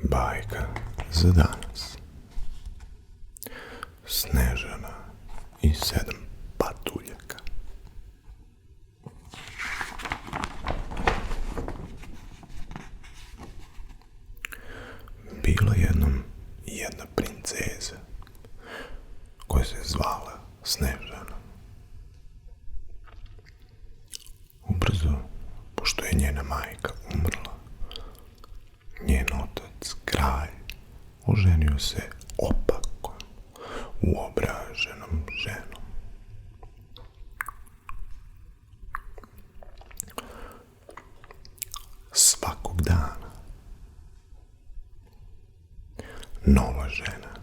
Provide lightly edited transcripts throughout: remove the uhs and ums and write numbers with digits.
Bajka za danas. Snežana i 7 patuljaka. Bila jednom jedna princeza koja se zvala Snežana. Ubrzo, pošto je njena majka umrla, njen otac, kralj, oženio se opakom, uobraženom ženom. Svakog dana nova žena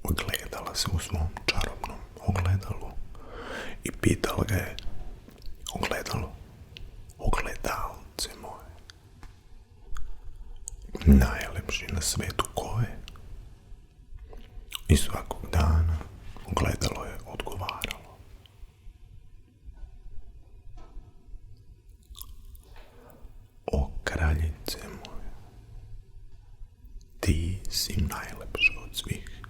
ogledala se u svom čarobnom ogledalu i pitala ga je: ogledalce moje, najlepši na svetu ko je? I svakog dana ogledalo je odgovaralo: o kraljice moje, ti si najlepša od svih.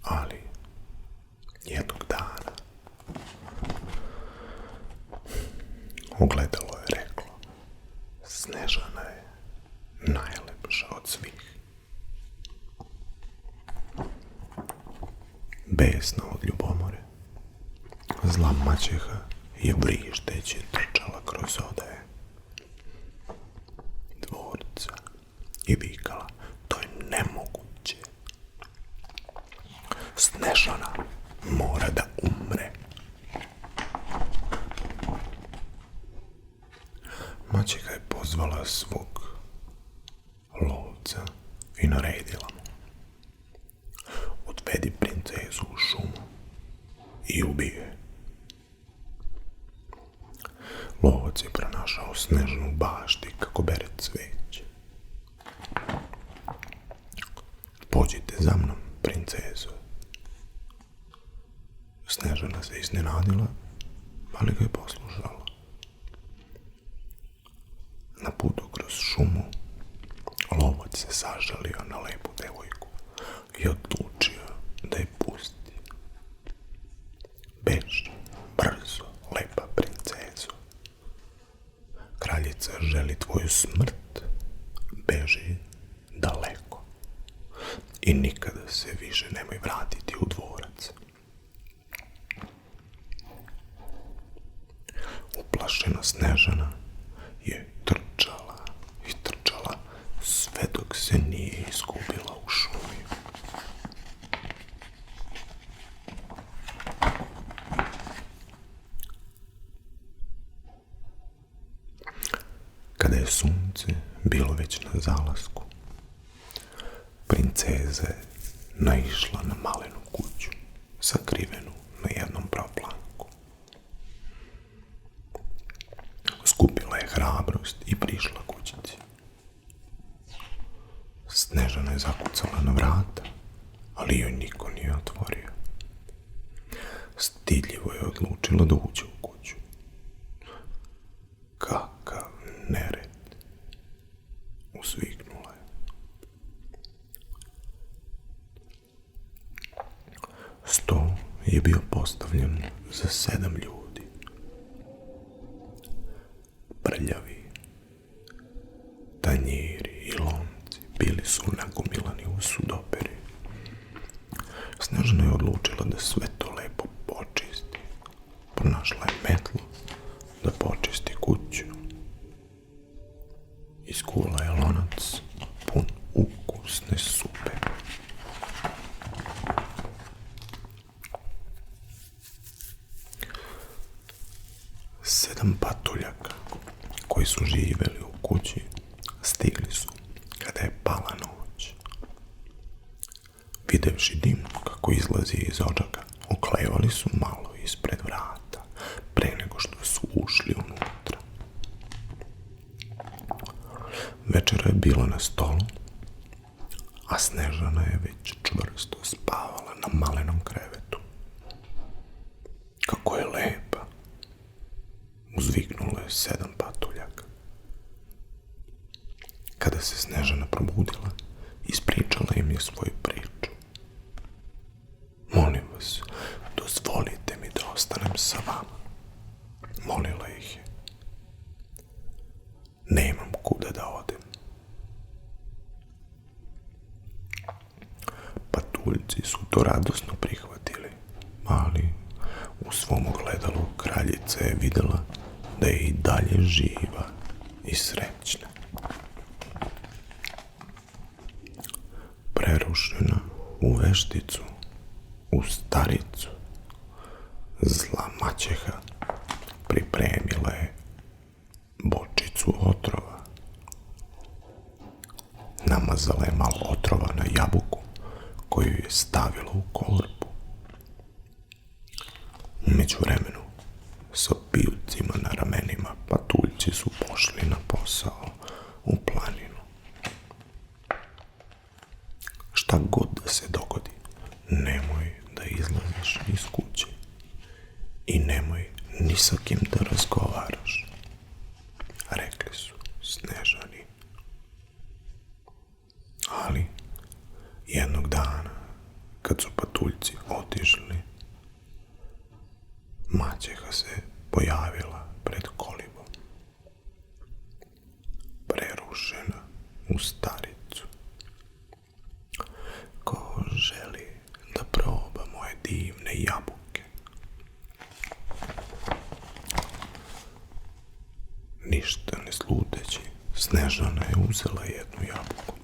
Ali jednog dana ogledalo je reklo: Snežana je najlepša od svih. Besna od ljubomore, zla maćeha je vrišteći trčala kroz odaje dvorca i vikala: to je nemoguće. Snežana mora da umre. Maćeha je pozvala svog lovca i naredila mu: odvedi princezu u šumu i ubij je. Lovac je pronašao Snežanu u bašti kako bere cveće. Pođite za mnom, princezo. Snežana se iznenadila, ali ga je poslušala. Na putu kroz šumu lovac se sažalio na lepu devojku i odlučio da je pusti. Beži, brzo, lepa princezo. Kraljica želi tvoju smrt. Beži daleko i nikada se više nemoj vratiti u dvorac. Uplašena Snežana je trčala i trčala sve dok se nije izgubila u šumi. Kada je sunce bilo već na zalasku, princeza je naišla na malenu kuću, sakrivenu na jednom proplanku. Skupila je hrabrost i prišla kućici. Snežana je zakucala na vrata, ali joj niko nije otvorio. Stidljivo je odlučila da uđe u kuću. Kakav nered, uzviknula je. Sto je bio postavljen za 7 ljudi. Prljavi tanjiri i lonci bili su nagomilani u sudoperi. Snežana je odlučila da sve to lepo počisti. Pronašla je metlu da počisti kuću. Iskula je lonac pun ukusne supe. Sedam patuljaka koji su živeli u kući stigli su kada je pala noć. Videvši dim kako izlazi iz odžaka, oklevali su malo ispred vrata pre nego što su ušli unutra. Večera je bila na stolu, a Snežana je već čvrsto spavala na malenom krevetu. Kako je lepa, uzviknulo je 7 patuljaka. Kada se Snežana probudila, ispričala im je svoju priču. Molim vas, dozvolite mi da ostanem sa vama, molila ih je. Nemam kuda da odem. Patuljci su to radosno prihvatili, ali u svom ogledalu kraljica je videla da je i dalje živa i srećna. Prerušena u vešticu, u staricu, zla maćeha pripremila je bočicu otrova. Namazala je malo otrova na jabuku koju je stavila u korpu. U međuvremenu, sa pijucima na ramenima, patuljci su pošli na posao u planinu. Šta god da se dogodi, nemoj da izlaziš iz kuće i nemoj ni sa kim da razgovaraš, rekli su Snežani. Ali jednog dana, kad su patuljci otišli, maćeha se pojavila pred kolibom, prerušena u staricu. Ko želi da proba moje divne jabuke? Ništa ne sluteći, Snežana je uzela jednu jabuku.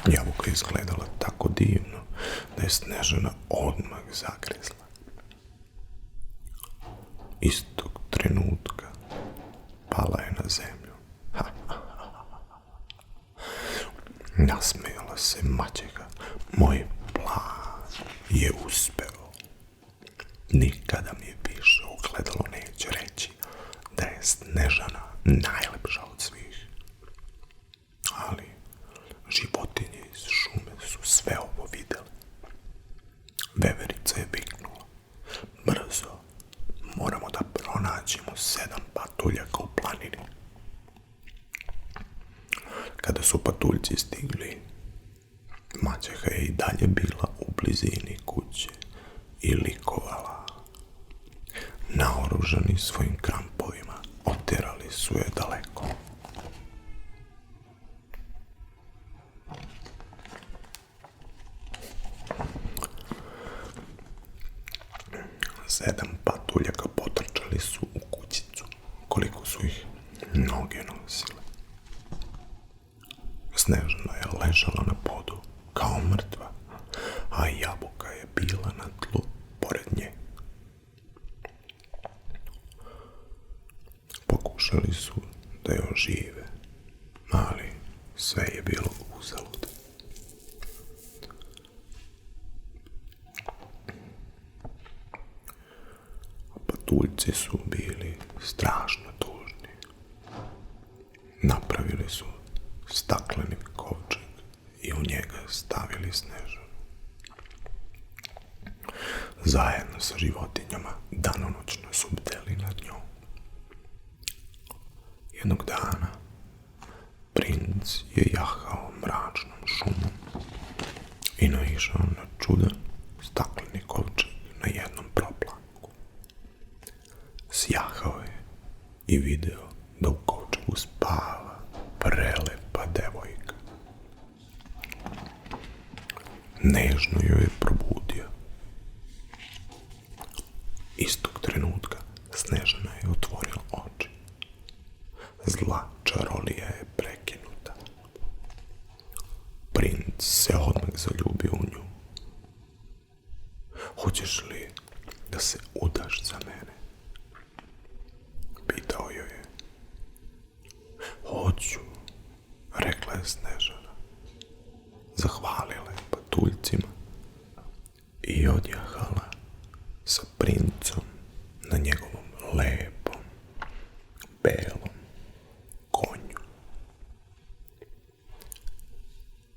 Jabuka je izgledala tako divno da je Snežana odmah zagrizla. Istog trenutka pala je na zemlju. Nasmejala se maćeha. Moj plan je uspeo. Nikada mi više ogledalo neće reći da je Snežana najlepša od svih. Ali životinje iz šume su sve ovo vidjeli. Veverica je viknula. Brzo, moramo da pronađemo 7 patuljaka u planini. Kada su patuljci stigli, maćeha je i dalje bila u blizini kuće i likovala. Naoružani svojim krampovima, oterali su je daleko. Sedam patuljaka potrčali su u kućicu, koliko su ih noge nosile. Snežana je ležala na podu kao mrtva, a jabuka je bila na tlu pored nje. Pokušali su da je ožive, ali sve je bilo uzalud. Patuljci su bili strašno tužni. Napravili su stakleni kovčeg i u njega stavili Snežanu. Zajedno sa životinjama danonoćno su bdeli nad njom. Jednog dana princ je jahao mračnom šumom i naišao na čudan stakleni kovčeg na jednom proplanku. Sjahao je i video da u kovčegu spava prelepa devojka. Nežno joj je probudio. Istog trenutka Snežana je otvorila oči. Zla čarolija je prekinuta. Princ se odmah zaljubio u nju. Hoćeš li da se udaš za mene? Pitao joj je. Hoću, rekla je Snežana. Zahvalila je patuljcima i odjahala sa princom na njegovom lepom, belom konju.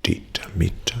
Čiča miča